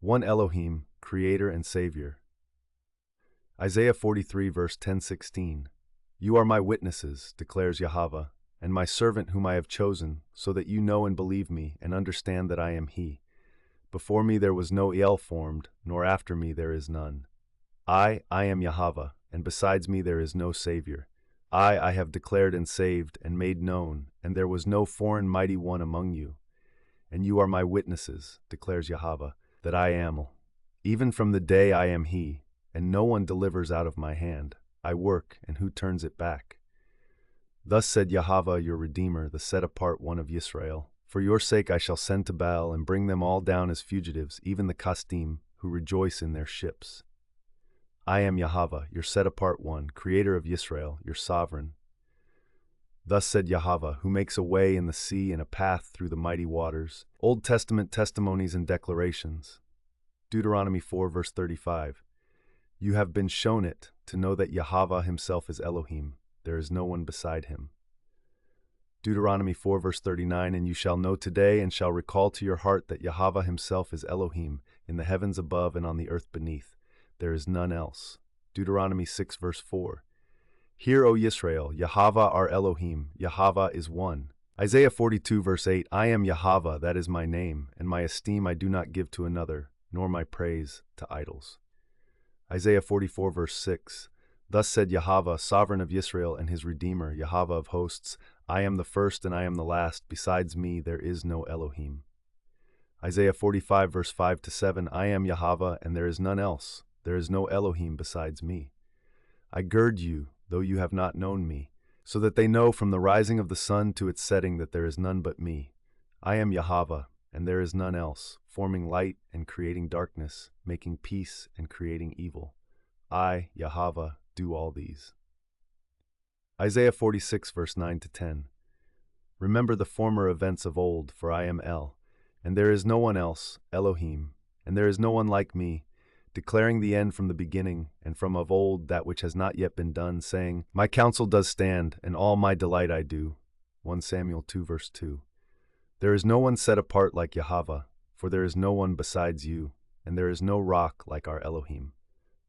One Elohim, Creator and Savior. Isaiah 43 verse 10-16. You are my witnesses, declares Yahavah, and my servant whom I have chosen, so that you know and believe me, and understand that I am He. Before me there was no El formed, nor after me there is none. I am Yahavah, and besides me there is no Savior. I have declared and saved and made known, and there was no foreign mighty one among you. And you are my witnesses, declares Yahavah, that I am. Even from the day I am He, and no one delivers out of my hand. I work, and who turns it back? Thus said Yahavah, your Redeemer, the set-apart one of Yisrael. For your sake I shall send to Baal, and bring them all down as fugitives, even the Kasdim, who rejoice in their ships. I am Yahavah, your set-apart one, Creator of Yisrael, your sovereign. Thus said Yahavah, who makes a way in the sea and a path through the mighty waters. Old Testament testimonies and declarations. Deuteronomy 4 verse 35. You have been shown it, to know that Yahavah himself is Elohim. There is no one beside him. Deuteronomy 4 verse 39. And you shall know today and shall recall to your heart that Yahavah himself is Elohim, in the heavens above and on the earth beneath. There is none else. Deuteronomy 6 verse 4. Hear, O Yisrael, Yahavah our Elohim, Yahavah is one. Isaiah 42 verse 8. I am Yahavah, that is my name, and my esteem I do not give to another, nor my praise to idols. Isaiah 44 verse 6. Thus said Yahavah, sovereign of Yisrael and his Redeemer, Yahavah of hosts, I am the first and I am the last, besides me there is no Elohim. Isaiah 45 verse 5-7. I am Yahavah, and there is none else. There is no Elohim besides me. I gird you, though you have not known me, so that they know from the rising of the sun to its setting that there is none but me. I am Yahavah, and there is none else, forming light and creating darkness, making peace and creating evil. I, Yahavah, do all these. Isaiah 46 verse 9-10. Remember the former events of old, for I am El, and there is no one else, Elohim, and there is no one like me, declaring the end from the beginning, and from of old that which has not yet been done, saying, My counsel does stand, and all my delight I do. 1 Samuel 2 verse 2. There is no one set apart like Yahavah, for there is no one besides you, and there is no rock like our Elohim.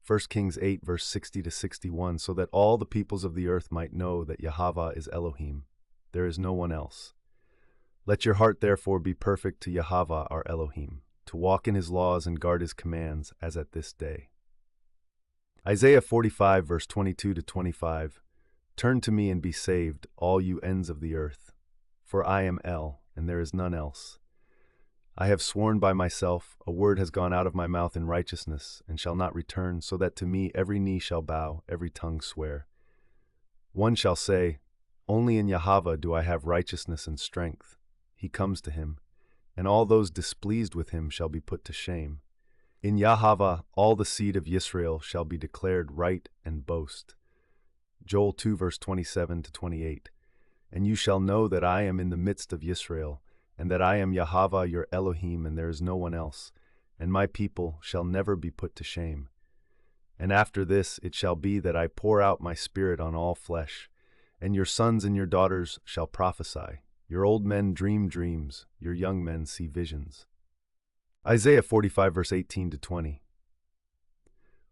1 Kings 8 verse 60-61. So that all the peoples of the earth might know that Yahavah is Elohim. There is no one else. Let your heart therefore be perfect to Yahavah our Elohim, to walk in his laws and guard his commands, as at this day. Isaiah 45 verse 22-25. Turn to me and be saved, all you ends of the earth. For I am El, and there is none else. I have sworn by myself, a word has gone out of my mouth in righteousness, and shall not return, so that to me every knee shall bow, every tongue swear. One shall say, Only in Yahavah do I have righteousness and strength. He comes to him, and all those displeased with him shall be put to shame. In Yahavah all the seed of Yisrael shall be declared right and boast. Joel 2 verse 27-28. And you shall know that I am in the midst of Yisrael, and that I am Yahavah your Elohim, and there is no one else, and my people shall never be put to shame. And after this it shall be that I pour out my spirit on all flesh, and your sons and your daughters shall prophesy. Your old men dream dreams, your young men see visions. Isaiah 45 verse 18-20.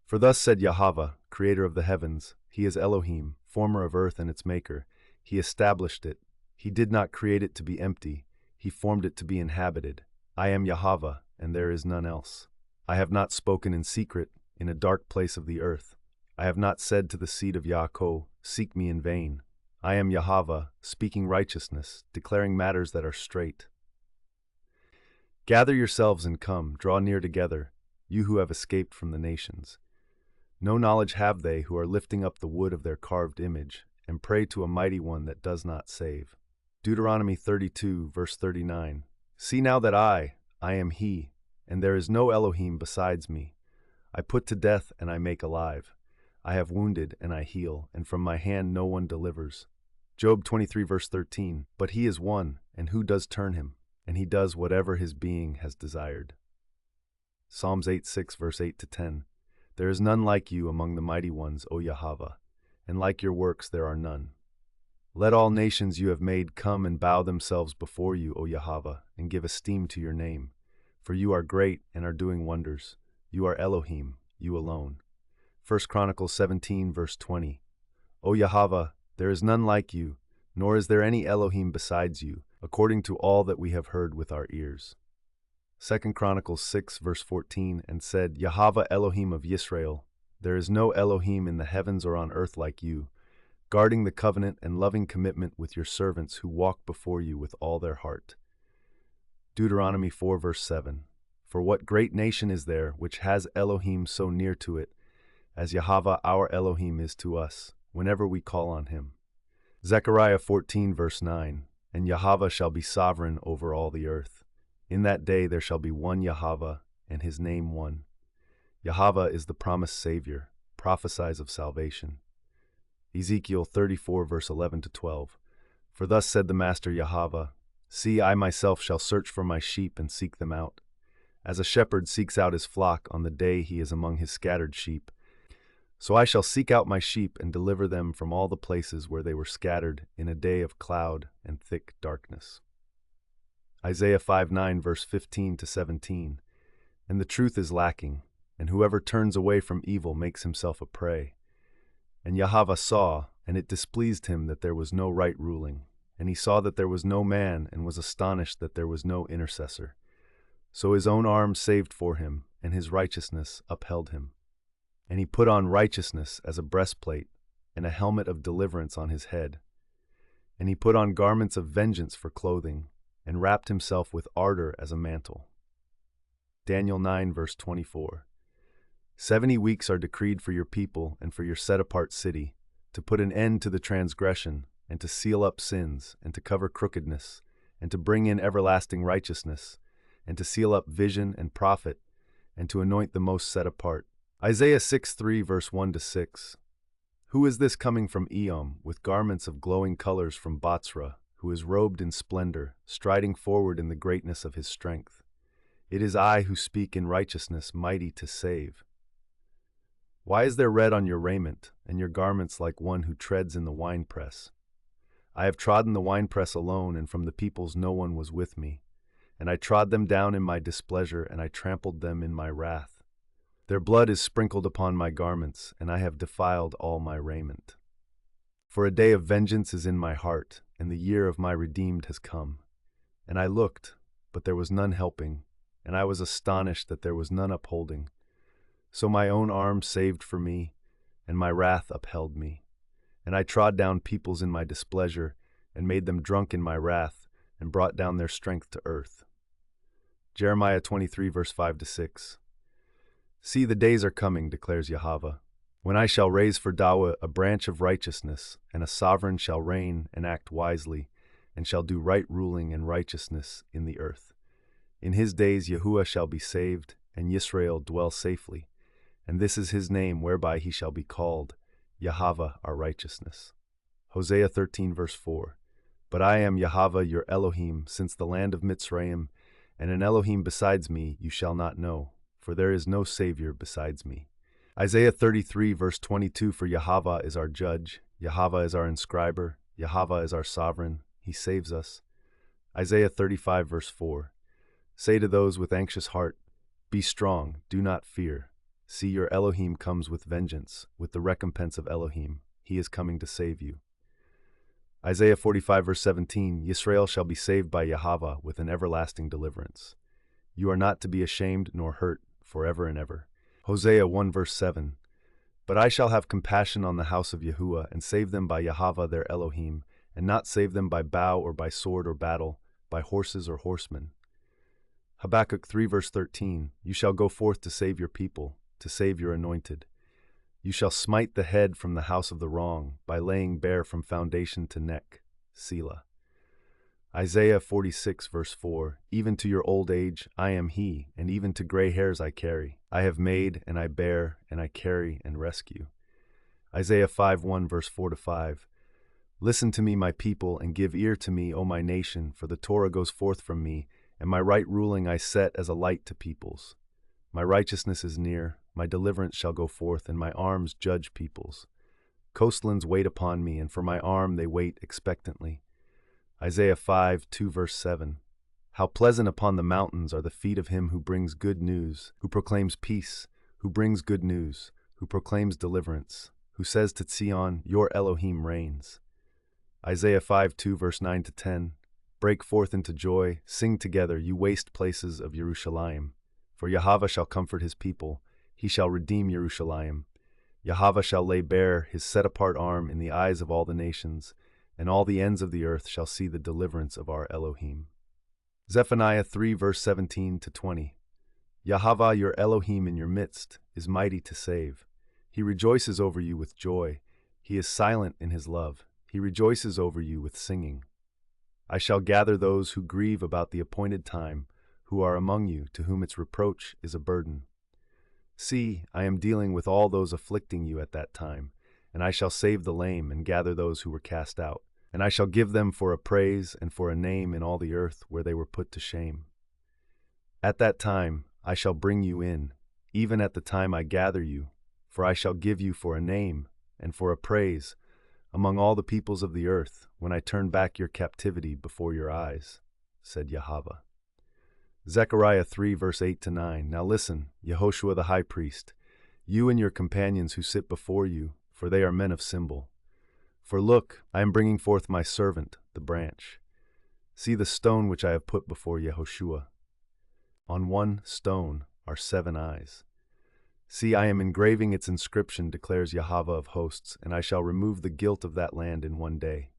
For thus said Yahavah, Creator of the heavens, He is Elohim, former of earth and its maker. He established it. He did not create it to be empty. He formed it to be inhabited. I am Yahavah, and there is none else. I have not spoken in secret, in a dark place of the earth. I have not said to the seed of Yaakov, Seek me in vain. I am Yahavah, speaking righteousness, declaring matters that are straight. Gather yourselves and come, draw near together, you who have escaped from the nations. No knowledge have they who are lifting up the wood of their carved image, and pray to a mighty one that does not save. Deuteronomy 32 verse 39. See now that I am He, and there is no Elohim besides me. I put to death and I make alive. I have wounded and I heal, and from my hand no one delivers. Job 23 verse 13. But He is one, and who does turn Him? And He does whatever His being has desired. Psalms 8:6 verse 8-10. There is none like you among the mighty ones, O Yahavah, and like your works there are none. Let all nations you have made come and bow themselves before you, O Yahavah, and give esteem to your name. for you are great and are doing wonders. You are Elohim, you alone. 1 Chronicles 17 verse 20. O Yahavah, there is none like you, nor is there any Elohim besides you, according to all that we have heard with our ears. 2 Chronicles 6 verse 14, and said, Yahavah Elohim of Yisrael, there is no Elohim in the heavens or on earth like you, guarding the covenant and loving commitment with your servants who walk before you with all their heart. Deuteronomy 4 verse 7. For what great nation is there which has Elohim so near to it, as Yahavah our Elohim is to us, whenever we call on him? Zechariah 14 verse 9. And Yahavah shall be sovereign over all the earth. In that day there shall be one Yahavah, and his name one. Yahavah is the promised Savior, prophesies of salvation. Ezekiel 34 verse 11 to 12. For thus said the Master Yahavah, See, I myself shall search for my sheep and seek them out. As a shepherd seeks out his flock on the day he is among his scattered sheep, so I shall seek out my sheep and deliver them from all the places where they were scattered in a day of cloud and thick darkness. Isaiah 5:9 verse 15 to 17. And the truth is lacking, and whoever turns away from evil makes himself a prey. And Yahavah saw, and it displeased him that there was no right ruling, and he saw that there was no man, and was astonished that there was no intercessor. So his own arm saved for him, and his righteousness upheld him. And he put on righteousness as a breastplate, and a helmet of deliverance on his head. And he put on garments of vengeance for clothing, and wrapped himself with ardor as a mantle. Daniel 9 verse 24. 70 weeks are decreed for your people and for your set-apart city, to put an end to the transgression, and to seal up sins, and to cover crookedness, and to bring in everlasting righteousness, and to seal up vision and prophet, and to anoint the most set apart. Isaiah 6:3 verse 1 to 6. Who is this coming from Edom, with garments of glowing colors from Botzrah, who is robed in splendor, striding forward in the greatness of his strength? It is I who speak in righteousness, mighty to save. Why is there red on your raiment, and your garments like one who treads in the winepress? I have trodden the winepress alone, and from the peoples no one was with me. And I trod them down in my displeasure, and I trampled them in my wrath. Their blood is sprinkled upon my garments, and I have defiled all my raiment. For a day of vengeance is in my heart, and the year of my redeemed has come. And I looked, but there was none helping, and I was astonished that there was none upholding. So my own arm saved for me, and my wrath upheld me. And I trod down peoples in my displeasure, and made them drunk in my wrath, and brought down their strength to earth. Jeremiah 23 verse 5 to 6. See, the days are coming, declares Yahavah, when I shall raise for Dawah a branch of righteousness, and a sovereign shall reign and act wisely, and shall do right ruling and righteousness in the earth. In his days Yahuwah shall be saved, and Yisrael dwell safely. And this is his name whereby he shall be called, Yahavah our righteousness. Hosea 13 verse 4. But I am Yahavah your Elohim, since the land of Mitzrayim, and an Elohim besides me you shall not know, for there is no Savior besides me. Isaiah 33 verse 22. For Yahavah is our judge, Yahavah is our inscriber, Yahavah is our sovereign, he saves us. Isaiah 35 verse 4. Say to those with anxious heart, Be strong, do not fear. See, your Elohim comes with vengeance, with the recompense of Elohim. He is coming to save you. Isaiah 45 verse 17. Yisrael shall be saved by Yahavah with an everlasting deliverance. You are not to be ashamed nor hurt forever and ever. Hosea 1 verse 7. But I shall have compassion on the house of Yahuwah, and save them by Yahavah their Elohim, and not save them by bow or by sword or battle, by horses or horsemen. Habakkuk 3 verse 13. You shall go forth to save your people, to save your anointed. You shall smite the head from the house of the wrong, by laying bare from foundation to neck. Selah. Isaiah 46 verse 4. Even to your old age I am he, and even to gray hairs I carry. I have made, and I bear, and I carry and rescue. Isaiah 5:1 verse 4 to 5. Listen to me, my people, and give ear to me, O my nation, for the Torah goes forth from me, and my right ruling I set as a light to peoples. My righteousness is near, my deliverance shall go forth, and my arms judge peoples. Coastlands wait upon me, and for my arm they wait expectantly. Isaiah 5:2 verse 7. How pleasant upon the mountains are the feet of him who brings good news, who proclaims peace, who brings good news, who proclaims deliverance, who says to Zion, your Elohim reigns. Isaiah 5:2 verse 9 to 10. Break forth into joy, sing together, you waste places of Jerusalem. For Yahavah shall comfort his people, he shall redeem Jerusalem. Yahavah shall lay bare his set-apart arm in the eyes of all the nations, and all the ends of the earth shall see the deliverance of our Elohim. Zephaniah 3 verse 17 to 20. Yahavah your Elohim in your midst is mighty to save. He rejoices over you with joy. He is silent in his love. He rejoices over you with singing. I shall gather those who grieve about the appointed time, who are among you, to whom its reproach is a burden. See, I am dealing with all those afflicting you at that time, and I shall save the lame and gather those who were cast out. And I shall give them for a praise and for a name in all the earth where they were put to shame. At that time I shall bring you in, even at the time I gather you, for I shall give you for a name and for a praise among all the peoples of the earth, when I turn back your captivity before your eyes, said Yahavah. Zechariah 3 verse 8 to 9. Now listen, Yehoshua the high priest, you and your companions who sit before you, for they are men of symbol. For look, I am bringing forth my servant, the branch. See the stone which I have put before Yehoshua. On one stone are 7 eyes. See, I am engraving its inscription, declares Yahavah of hosts, and I shall remove the guilt of that land in one day.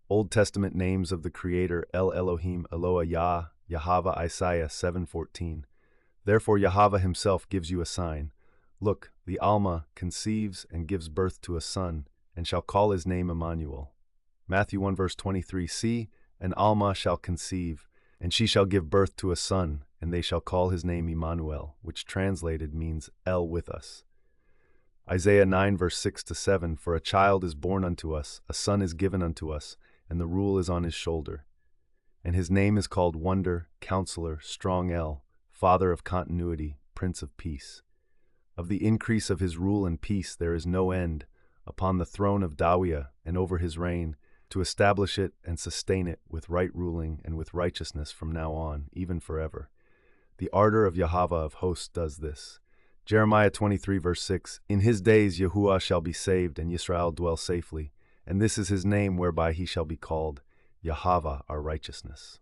Old Testament names of the Creator, El Elohim, Eloah Yah, Yahavah, Isaiah 7:14. Therefore Yahavah himself gives you a sign. Look, the Alma conceives and gives birth to a son, and shall call his name Emmanuel. Matthew 1 verse 23. See, an Alma shall conceive, and she shall give birth to a son, and they shall call his name Emmanuel, which translated means El with us. Isaiah 9 verse 6 to 7. For a child is born unto us, a son is given unto us, and the rule is on his shoulder. And his name is called Wonder, Counselor, Strong El, Father of Continuity, Prince of Peace. Of the increase of his rule and peace there is no end, upon the throne of Dawiah and over his reign, to establish it and sustain it with right ruling and with righteousness from now on, even forever. The ardor of Yahavah of hosts does this. Jeremiah 23 verse 6. In his days Yahuwah shall be saved, and Yisrael dwell safely, and this is his name whereby he shall be called, Yahavah our righteousness.